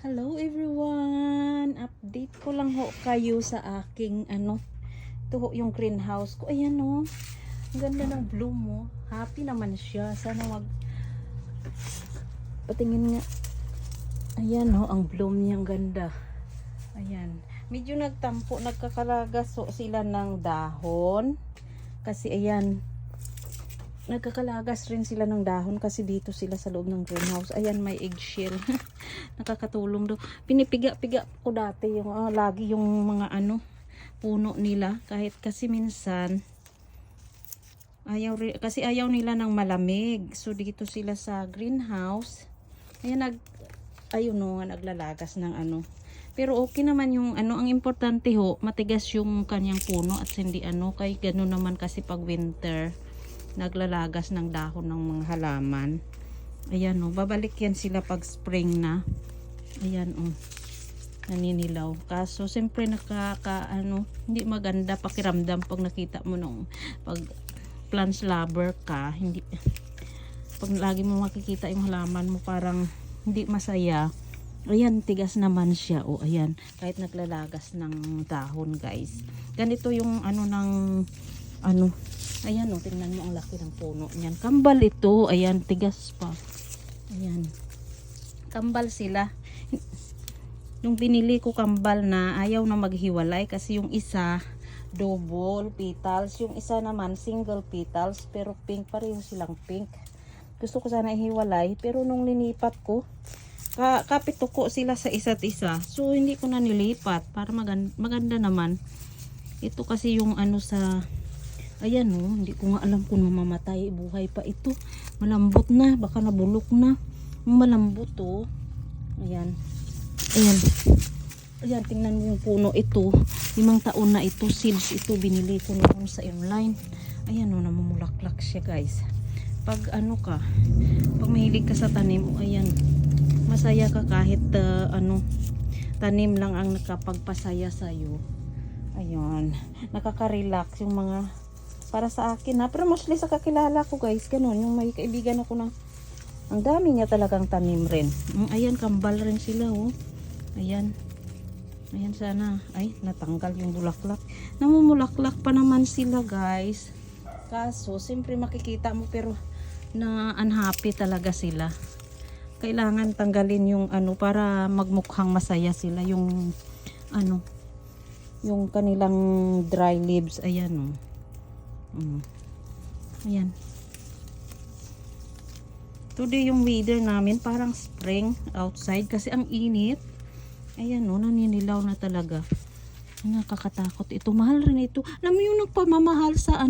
Hello everyone! Update ko lang ho kayo sa aking ito ho yung greenhouse ko. Ayan o. Ang ganda ng bloom mo. Happy naman siya. Sana patingin nga. Ayan o, ang bloom niya ang ganda. Ayan. Medyo nagtampo, nagkakalagas so sila ng dahon. Kasi ayan, nagkakalagas rin sila ng dahon kasi dito sila sa loob ng greenhouse. Ayan, may eggshell. Nakakatulong daw. Pinipiga-piga ko dati yung lagi yung mga puno nila kahit kasi minsan ayaw nila ng malamig. So dito sila sa greenhouse. Ayan naglalagas ng Pero okay naman yung ang importante ho, matigas yung kanyang puno at hindi kay gano'n naman kasi pag winter naglalagas ng dahon ng mga halaman. Ayan o, babalik yan sila pag spring na. Ayan o, naninilaw. Kaso siyempre hindi maganda pakiramdam pag nakita mo nung pag plants lover ka, hindi pag lagi mo makikita yung halaman mo parang hindi masaya. Ayan, tigas naman siya. O ayan, kahit naglalagas ng dahon guys. Ganito yung ayan o, tingnan mo ang laki ng puno niyan. Kambal ito. Ayan, tigas pa. Ayan. Kambal sila. Yung binili ko kambal na ayaw na maghiwalay kasi yung isa double petals. Yung isa naman single petals pero pink. Pareho silang pink. Gusto ko sana ihiwalay pero nung linipat ko kapituko sila sa isa't isa. So hindi ko na nilipat para maganda naman. Ito kasi yung sa ayan o, hindi ko nga alam kung mamamatay, buhay pa ito. Malambot na, baka nabulok na. Malambot o. Ayan. Ayan. Ayan, tingnan mo yung puno ito. 5 taon na ito, seeds ito. Binili ko noon sa online. Ayan o, namumulaklak siya guys. Pag pag mahilig ka sa tanim, ayan, masaya ka kahit tanim lang ang nakapagpasaya sa'yo. Ayun, nakaka-relax yung mga para sa akin pero mostly sa kakilala ko guys, ganun, yung may kaibigan ako na ang dami niya talagang tanim rin. Ayan, kambal rin sila oh. Ayan, ayan sana, ay natanggal yung bulaklak, namumulaklak pa naman sila guys, kaso siyempre makikita mo pero na unhappy talaga sila. Kailangan tanggalin yung para magmukhang masaya sila, yung yung kanilang dry leaves. Ayan ayan. Today yung weather namin parang spring outside kasi ang init. Ayan naninilaw na talaga. Nakakatakot ito. Mahal rin ito. Alam mo yung nagpamamahal sa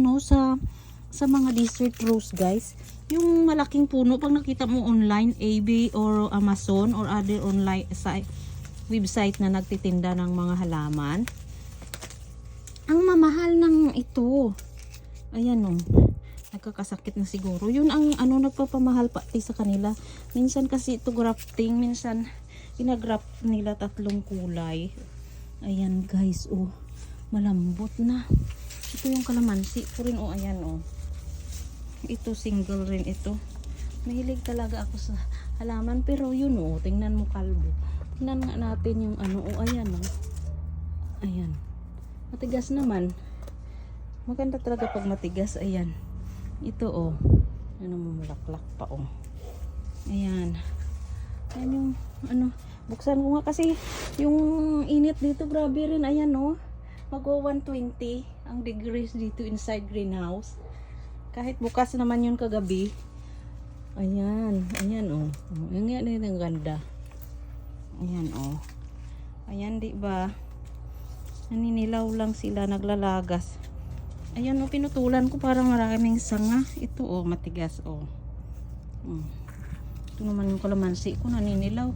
sa mga desert rose guys, yung malaking puno pag nakita mo online, AB or Amazon or other online website na nagtitinda ng mga halaman, ang mamahal ng ito. Ayan nagkakasakit na siguro. Yun ang nagpapamahal pati sa kanila. Minsan kasi ito grafting, minsan ginagraft nila 3 kulay. Ayan guys, malambot na. Ito yung kalamansi ko rin ayan ito single rin ito. Mahilig talaga ako sa halaman pero yun tingnan mo kalbo. Tingnan nga natin yung ayan ayan. Matigas naman. Maganda talaga pag matigas. Ayan. Ito mamulaklak pa Ayan. Ayan yung buksan ko nga kasi yung init dito grabe rin. Ayan mag-120 ang degrees dito inside greenhouse. Kahit bukas naman yun kagabi. Ayan. Ayan Ayan ang ganda. Ayan Ayan, di ba? Naninilaw lang sila, naglalagas. Ayan pinutulan ko parang maraming sanga. Ito matigas Ito naman yung kalamansi ko, naninilaw.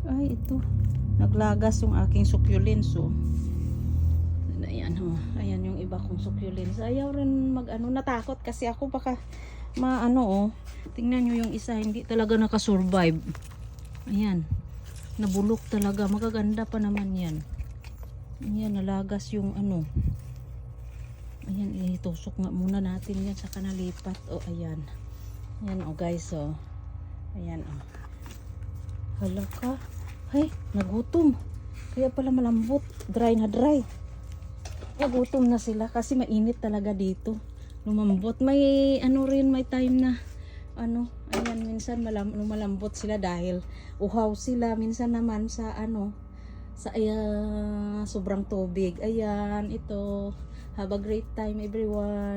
Ay ito. Naglagas yung aking succulents Ayan ayan yung iba kong succulents. Ayaw rin natakot kasi ako baka tingnan nyo yung isa, hindi talaga nakasurvive. Ayan, nabulok talaga. Magaganda pa naman yan. Ayan, nalagas yung ayan, itusok nga muna natin yan sa kanalipat. Ayan. Ayan guys ayan Hala ka. Ay, nagutom. Kaya pala malambot. Dry na dry. Nagutom na sila kasi mainit talaga dito. Lumambot. May ano rin, may time na ano, ayan, minsan malambot sila dahil uhaw sila. Minsan naman sa ano, sa sobrang tubig. Ayan, ito. Have a great time everyone.